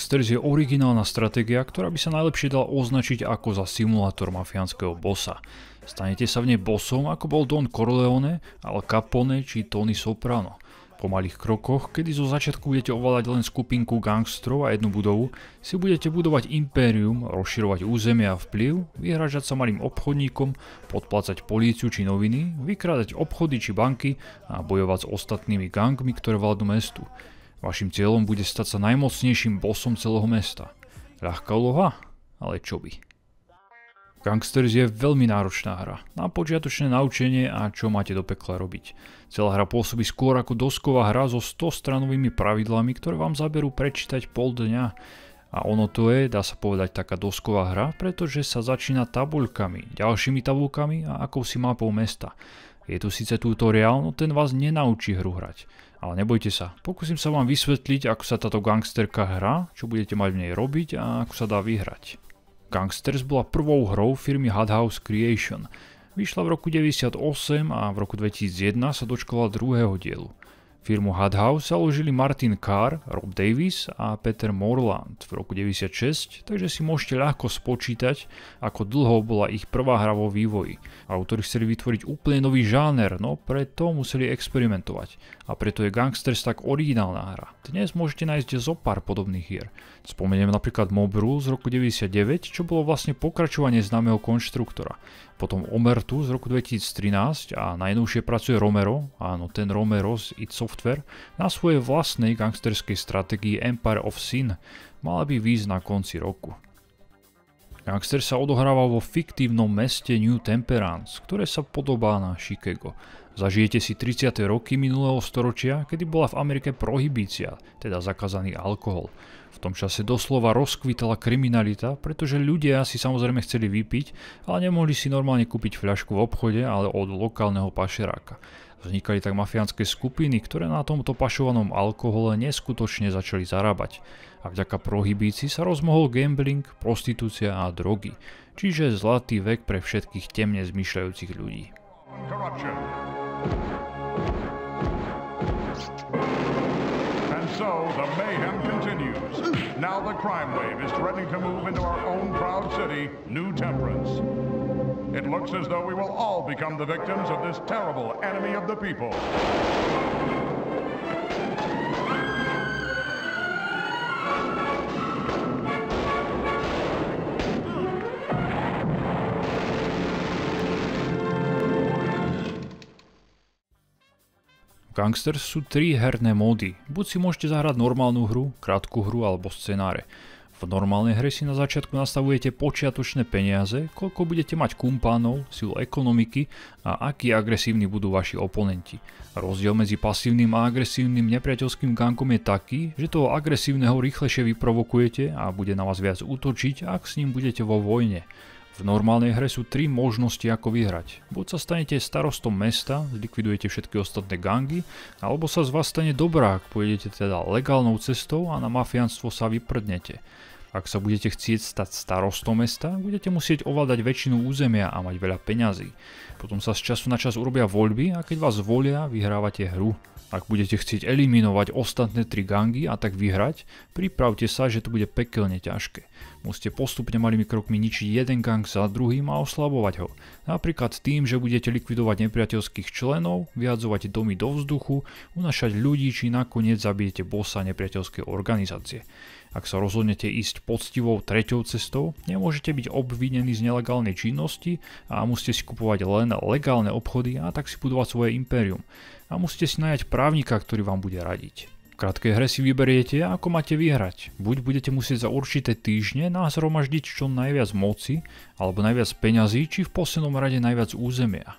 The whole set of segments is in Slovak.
Gangsters je originálna stratégia, ktorá by sa najlepšie dala označiť ako za simulátor mafiánskeho bossa. Stanete sa v nej bossom, ako bol Don Corleone, Al Capone či Tony Soprano. Po malých krokoch, kedy zo začiatku budete ovládať len skupinku gangstrov a jednu budovu, si budete budovať impérium, rozširovať územie a vplyv, vyhrážať sa malým obchodníkom, podplácať políciu či noviny, vykrádať obchody či banky a bojovať s ostatnými gangmi, ktoré vládnu mestu. Vašim cieľom bude stať sa najmocnejším bossom celého mesta. Ľahká úloha? Ale čo by? Gangsters je veľmi náročná hra na počiatočné naučenie a čo máte do pekla robiť. Celá hra pôsobí skôr ako dosková hra so 100-stranovými pravidlami, ktoré vám zaberú prečítať pol dňa. A ono to je, dá sa povedať, taká dosková hra, pretože sa začína tabuľkami, ďalšími tabuľkami a akousi mapou mesta. Je tu síce tutoriál, no ten vás nenaučí hru hrať. Ale nebojte sa, pokúsim sa vám vysvetliť, ako sa táto gangsterka hrá, čo budete mať v nej robiť a ako sa dá vyhrať. Gangsters bola prvou hrou firmy Hardhouse Creation. Vyšla v roku 1998 a v roku 2001 sa dočkala druhého dielu. Firmu Hardhouse založili Martin Carr, Rob Davis a Peter Morland v roku 1996, takže si môžete ľahko spočítať, ako dlho bola ich prvá hra vo vývoji. Autori chceli vytvoriť úplne nový žáner, no preto museli experimentovať. A preto je Gangsters tak originálna hra. Dnes môžete nájsť zo pár podobných hier. Spomeniem napríklad Mob Rule z roku 1999, čo bolo vlastne pokračovanie známeho konštruktora. Potom Omertu z roku 2013 a najnovšie pracuje Romero, áno ten Romero z id Software, na svojej vlastnej gangsterskej stratégii Empire of Sin. Mala by výjsť na konci roku. Gangster sa odohráva vo fiktívnom meste New Temperance, ktoré sa podobá na Chicago. Zažijete si 30. roky minulého storočia, kedy bola v Amerike prohibícia, teda zakázaný alkohol. V tom čase doslova rozkvitala kriminalita, pretože ľudia si samozrejme chceli vypiť, ale nemohli si normálne kúpiť fľašku v obchode, ale od lokálneho pašeráka. Vznikali tak mafiánske skupiny, ktoré na tomto pašovanom alkohole neskutočne začali zarábať. A vďaka prohibícii sa rozmohol gambling, prostitúcia a drogy. Čiže zlatý vek pre všetkých temne zmýšľajúcich ľudí. And so the mayhem continues. Now the crime wave is threatening to move into our own proud city, New Temperance. It looks as though we will all become the victims of this terrible enemy of the people. Gangsters sú 3 herné módy. Buď si môžete zahrať normálnu hru, krátku hru alebo scenáre. V normálnej hre si na začiatku nastavujete počiatočné peniaze, koľko budete mať kumpánov, silu ekonomiky a akí agresívni budú vaši oponenti. Rozdiel medzi pasívnym a agresívnym nepriateľským gangom je taký, že toho agresívneho rýchlejšie vyprovokujete a bude na vás viac útočiť, ak s ním budete vo vojne. V normálnej hre sú 3 možnosti ako vyhrať. Buď sa stanete starostom mesta, zlikvidujete všetky ostatné gangy, alebo sa z vás stane dobrák, pôjdete teda legálnou cestou a na mafiánstvo sa vyprdnete. Ak sa budete chcieť stať starostom mesta, budete musieť ovládať väčšinu územia a mať veľa peňazí. Potom sa z času na čas urobia voľby a keď vás volia, vyhrávate hru. Ak budete chcieť eliminovať ostatné 3 gangy a tak vyhrať, pripravte sa, že to bude pekelne ťažké. Musíte postupne malými krokmi ničiť jeden gang za druhým a oslabovať ho. Napríklad tým, že budete likvidovať nepriateľských členov, vyhadzovať domy do vzduchu, unášať ľudí či nakoniec zabijete bossa nepriateľskej organizácie. Ak sa rozhodnete ísť poctivou treťou cestou, nemôžete byť obvinení z nelegálnej činnosti a musíte si kupovať len legálne obchody a tak si budovať svoje impérium. A musíte si nájsť právnika, ktorý vám bude radiť. V krátkej hre si vyberiete, ako máte vyhrať. Buď budete musieť za určité týždne nahromaždiť čo najviac moci, alebo najviac peňazí, či v poslednom rade najviac územia.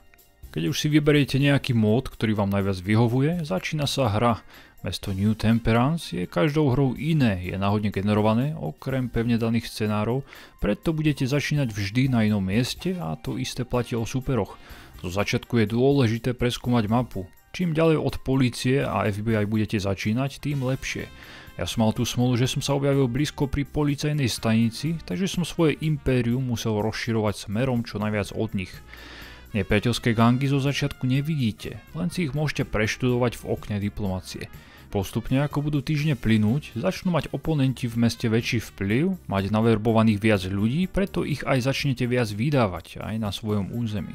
Keď už si vyberiete nejaký mód, ktorý vám najviac vyhovuje, začína sa hra. Mesto New Temperance je každou hrou iné, je náhodne generované, okrem pevne daných scenárov, preto budete začínať vždy na inom mieste a to isté platí o superoch. Zo začiatku je dôležité preskúmať mapu. Čím ďalej od polície a FBI budete začínať, tým lepšie. Ja som mal tú smolu, že som sa objavil blízko pri policajnej stanici, takže som svoje impérium musel rozširovať smerom čo najviac od nich. Nepriateľské gangy zo začiatku nevidíte, len si ich môžete preštudovať v okne diplomacie. Postupne ako budú týždne plynúť, začnú mať oponenti v meste väčší vplyv, mať naverbovaných viac ľudí, preto ich aj začnete viac vydávať aj na svojom území.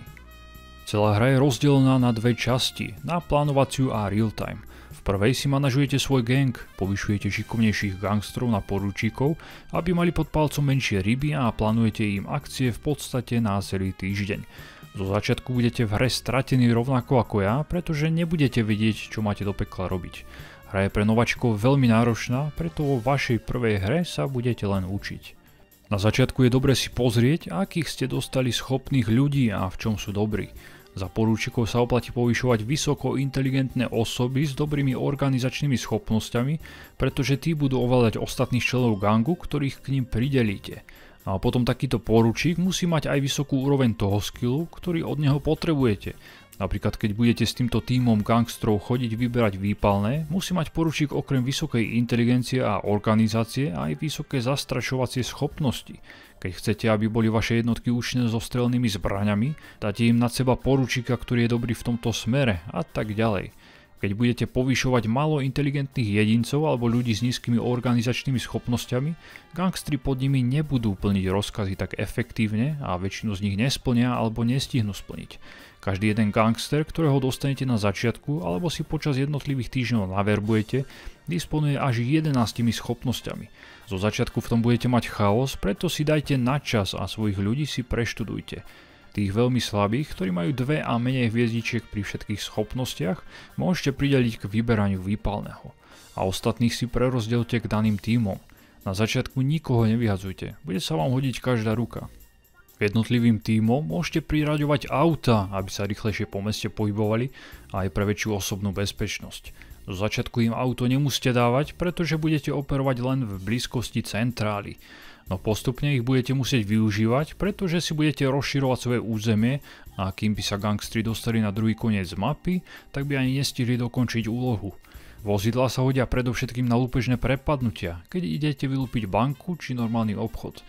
Celá hra je rozdelená na dve časti, na plánovaciu a real time. V prvej si manažujete svoj gang, povyšujete šikovnejších gangstrov na poručíkov, aby mali pod palcom menšie ryby a plánujete im akcie v podstate na celý týždeň. Zo začiatku budete v hre stratení rovnako ako ja, pretože nebudete vedieť, čo máte do pekla robiť. Hra je pre nováčikov veľmi náročná, preto vo vašej prvej hre sa budete len učiť. Na začiatku je dobre si pozrieť, akých ste dostali schopných ľudí a v čom sú dobrí. Za porúčikov sa oplatí povyšovať vysoko inteligentné osoby s dobrými organizačnými schopnosťami, pretože tí budú ovládať ostatných členov gangu, ktorých k ním pridelíte. A potom takýto poručík musí mať aj vysokú úroveň toho skillu, ktorý od neho potrebujete. Napríklad keď budete s týmto tímom gangstrov chodiť vyberať výpalné, musí mať poručík okrem vysokej inteligencie a organizácie aj vysoké zastrašovacie schopnosti. Keď chcete, aby boli vaše jednotky účinné so strelnými zbraňami, dáte im nad seba poručíka, ktorý je dobrý v tomto smere a tak ďalej. Keď budete povyšovať málo inteligentných jedincov alebo ľudí s nízkymi organizačnými schopnosťami, gangstri pod nimi nebudú plniť rozkazy tak efektívne a väčšinu z nich nesplnia alebo nestihnú splniť. Každý jeden gangster, ktorého dostanete na začiatku alebo si počas jednotlivých týždňov naverbujete, disponuje až 11 schopnosťami. Zo začiatku v tom budete mať chaos, preto si dajte na čas a svojich ľudí si preštudujte. Tých veľmi slabých, ktorí majú 2 a menej hviezdičiek pri všetkých schopnostiach, môžete prideliť k vyberaniu výpalného. A ostatných si prerozdelte k daným tímom. Na začiatku nikoho nevyhadzujte, bude sa vám hodiť každá ruka. K jednotlivým tímom môžete priraďovať auta, aby sa rýchlejšie po meste pohybovali a aj pre väčšiu osobnú bezpečnosť. Do začiatku im auto nemusíte dávať, pretože budete operovať len v blízkosti centrály. No postupne ich budete musieť využívať, pretože si budete rozširovať svoje územie a kým by sa gangstri dostali na druhý koniec mapy, tak by ani nestihli dokončiť úlohu. Vozidlá sa hodia predovšetkým na lúpežné prepadnutia, keď idete vylúpiť banku či normálny obchod.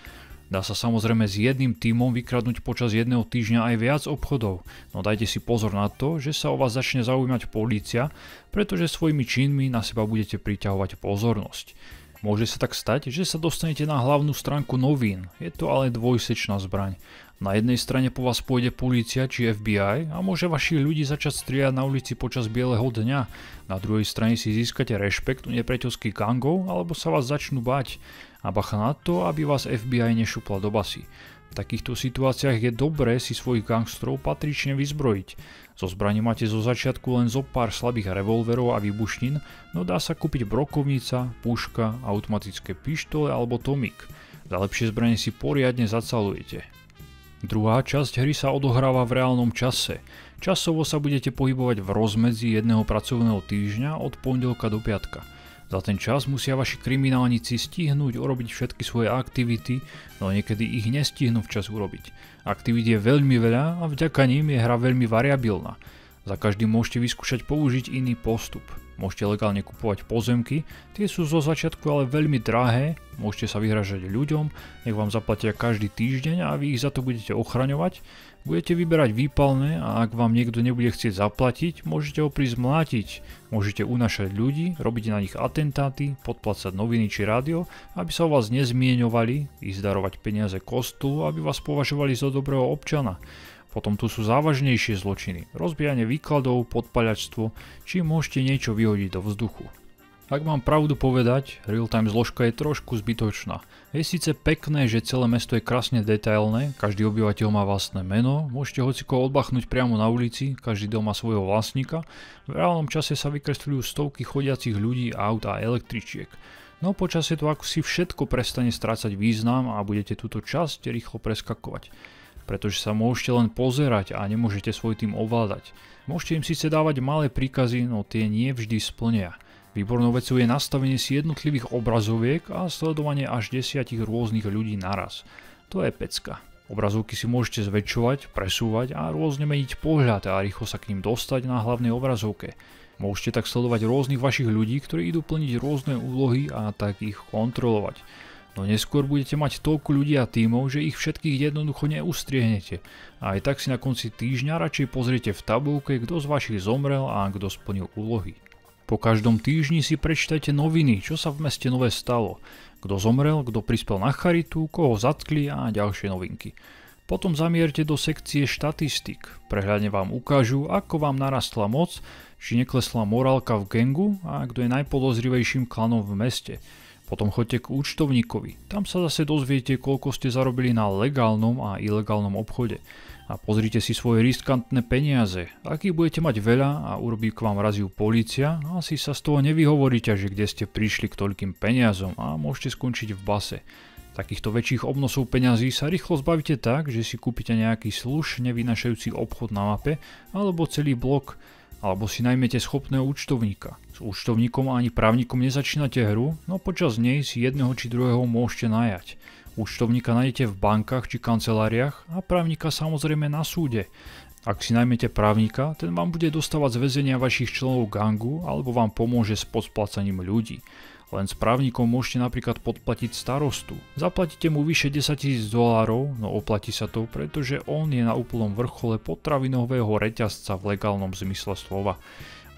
Dá sa samozrejme s jedným tímom vykradnúť počas jedného týždňa aj viac obchodov, no dajte si pozor na to, že sa o vás začne zaujímať polícia, pretože svojimi činmi na seba budete priťahovať pozornosť. Môže sa tak stať, že sa dostanete na hlavnú stránku novín, je to ale dvojsečná zbraň. Na jednej strane po vás pôjde polícia či FBI a môže vašich ľudí začať strieľať na ulici počas bieleho dňa. Na druhej strane si získate rešpekt u nepriateľských gangov alebo sa vás začnú bať. A bacha na to, aby vás FBI nešupla do basy. V takýchto situáciách je dobré si svojich gangstrov patrične vyzbrojiť. Zo zbraní máte zo začiatku len zo pár slabých revolverov a výbušnín, no dá sa kúpiť brokovnica, puška, automatické pištole alebo tomik. Za lepšie zbranie si poriadne zacalujete. Druhá časť hry sa odohráva v reálnom čase. Časovo sa budete pohybovať v rozmedzi jedného pracovného týždňa od pondelka do piatka. Za ten čas musia vaši kriminálnici stihnúť urobiť všetky svoje aktivity, no niekedy ich nestihnú včas urobiť. Aktivít je veľmi veľa a vďaka nim je hra veľmi variabilná. Za každým môžete vyskúšať použiť iný postup. Môžete legálne kupovať pozemky, tie sú zo začiatku ale veľmi drahé, môžete sa vyhražať ľuďom, nech vám zaplatia každý týždeň a vy ich za to budete ochraňovať. Budete vyberať výpalné a ak vám niekto nebude chcieť zaplatiť, môžete ho prísť mlátiť. Môžete unášať ľudí, robiť na nich atentáty, podplácať noviny či rádio, aby sa o vás nezmieňovali, ísť darovať peniaze kostolu, aby vás považovali za dobrého občana. Potom tu sú závažnejšie zločiny, rozbijanie výkladov, podpaľačstvo, či môžete niečo vyhodiť do vzduchu. Ak mám pravdu povedať, real-time zložka je trošku zbytočná. Je síce pekné, že celé mesto je krásne detailné, každý obyvateľ má vlastné meno, môžete hocikoho odbachnúť priamo na ulici, každý dom má svojho vlastníka, v reálnom čase sa vykresľujú stovky chodiacich ľudí, aut a električiek. No počasie to ako si všetko prestane strácať význam a budete túto časť rýchlo preskakovať. Pretože sa môžete len pozerať a nemôžete svoj tým ovládať. Môžete im síce dávať malé príkazy, no tie nie vždy splnia. Výbornou vecou je nastavenie si jednotlivých obrazoviek a sledovanie až 10 rôznych ľudí naraz. To je pecka. Obrazovky si môžete zväčšovať, presúvať a rôzne meniť pohľad a rýchlo sa k ním dostať na hlavnej obrazovke. Môžete tak sledovať rôznych vašich ľudí, ktorí idú plniť rôzne úlohy a tak ich kontrolovať. No neskôr budete mať toľko ľudí a tímov, že ich všetkých jednoducho neustriehnete. A aj tak si na konci týždňa radšej pozriete v tabuľke, kto z vašich zomrel a kto splnil úlohy. Po každom týždni si prečítajte noviny, čo sa v meste nové stalo. Kto zomrel, kto prispel na charitu, koho zatkli a ďalšie novinky. Potom zamierte do sekcie štatistik. Prehľadne vám ukážu, ako vám narastla moc, či neklesla morálka v gangu a kto je najpodozrivejším klanom v meste. Potom choďte k účtovníkovi. Tam sa zase dozviete, koľko ste zarobili na legálnom a ilegálnom obchode. A pozrite si svoje riskantné peniaze. Ak ich budete mať veľa a urobí k vám raziu polícia, asi sa z toho nevyhovoríte, že kde ste prišli k toľkým peniazom a môžete skončiť v base. Takýchto väčších obnosov peňazí sa rýchlo zbavíte tak, že si kúpite nejaký slušne vynášajúci obchod na mape alebo celý blok, alebo si najmete schopného účtovníka. S účtovníkom ani právnikom nezačínate hru, no počas nej si jedného či druhého môžete najať. Účtovníka nájdete v bankách či kanceláriách a právnika samozrejme na súde. Ak si najmete právnika, ten vám bude dostávať z väzenia vašich členov gangu alebo vám pomôže s podplácaním ľudí. Len s právnikom môžete napríklad podplatiť starostu. Zaplatíte mu vyše $10,000, no oplatí sa to, pretože on je na úplnom vrchole potravinového reťazca v legálnom zmysle slova.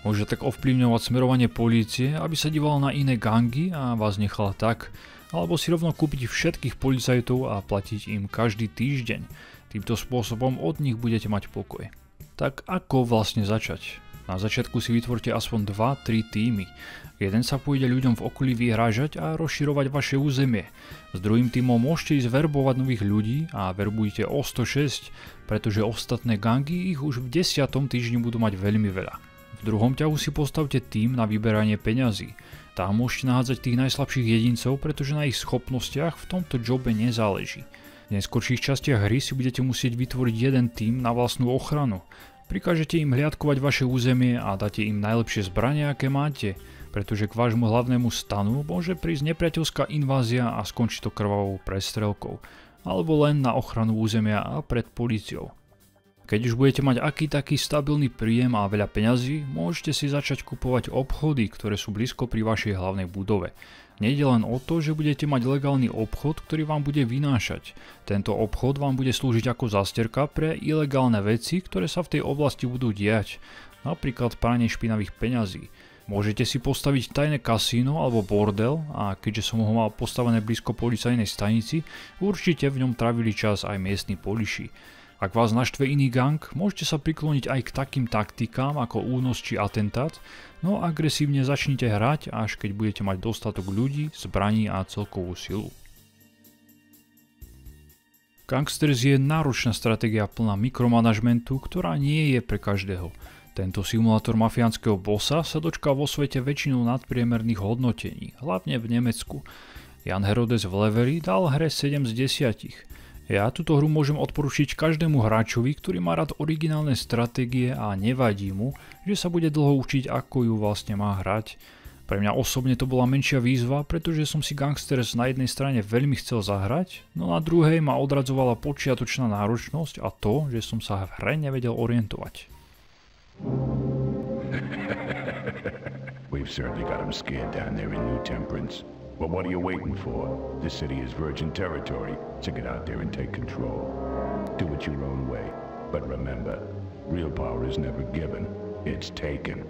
Môže tak ovplyvňovať smerovanie polície, aby sa dívala na iné gangy a vás nechala tak, alebo si rovno kúpiť všetkých policajtov a platiť im každý týždeň. Týmto spôsobom od nich budete mať pokoj. Tak ako vlastne začať? Na začiatku si vytvorte aspoň 2-3 týmy. Jeden sa pôjde ľuďom v okolí vyhrážať a rozširovať vaše územie. S druhým týmom môžete ísť verbovať nových ľudí a verbujte o 106, pretože ostatné gangy ich už v 10. týždni budú mať veľmi veľa. V druhom ťahu si postavte tým na vyberanie peňazí. Tam môžete nahádzať tých najslabších jedincov, pretože na ich schopnostiach v tomto jobe nezáleží. V neskôrších častiach hry si budete musieť vytvoriť jeden tým na vlastnú ochranu. Prikážete im hliadkovať vaše územie a dáte im najlepšie zbranie, aké máte, pretože k vášmu hlavnému stanu môže prísť nepriateľská invázia a skončí to krvavou prestrelkou, alebo len na ochranu územia a pred políciou. Keď už budete mať aký taký stabilný príjem a veľa peňazí, môžete si začať kupovať obchody, ktoré sú blízko pri vašej hlavnej budove. Nejde len o to, že budete mať legálny obchod, ktorý vám bude vynášať. Tento obchod vám bude slúžiť ako zásterka pre ilegálne veci, ktoré sa v tej oblasti budú diať, napríklad pranie špinavých peňazí. Môžete si postaviť tajné kasíno alebo bordel a keďže som ho mal postavené blízko policajnej stanici, určite v ňom trávili čas aj miestni poliši. Ak vás naštve iný gang, môžete sa prikloniť aj k takým taktikám ako únos či atentát, no agresívne začnite hrať, až keď budete mať dostatok ľudí, zbraní a celkovú silu. Gangsters je náročná stratégia plná mikromanažmentu, ktorá nie je pre každého. Tento simulátor mafiánskeho bossa sa dočkal vo svete väčšinou nadpriemerných hodnotení, hlavne v Nemecku. Jan Herodes v Leveri dal hre 7 z 10. Ja túto hru môžem odporučiť každému hráčovi, ktorý má rád originálne stratégie a nevadí mu, že sa bude dlho učiť, ako ju vlastne má hrať. Pre mňa osobne to bola menšia výzva, pretože som si Gangsters na jednej strane veľmi chcel zahrať, no na druhej ma odradzovala počiatočná náročnosť a to, že som sa v hre nevedel orientovať. We've certainly got them scared down there in New Temperance. But what are you waiting for? This city is virgin territory, so get out there and take control. Do it your own way. But remember, real power is never given, it's taken.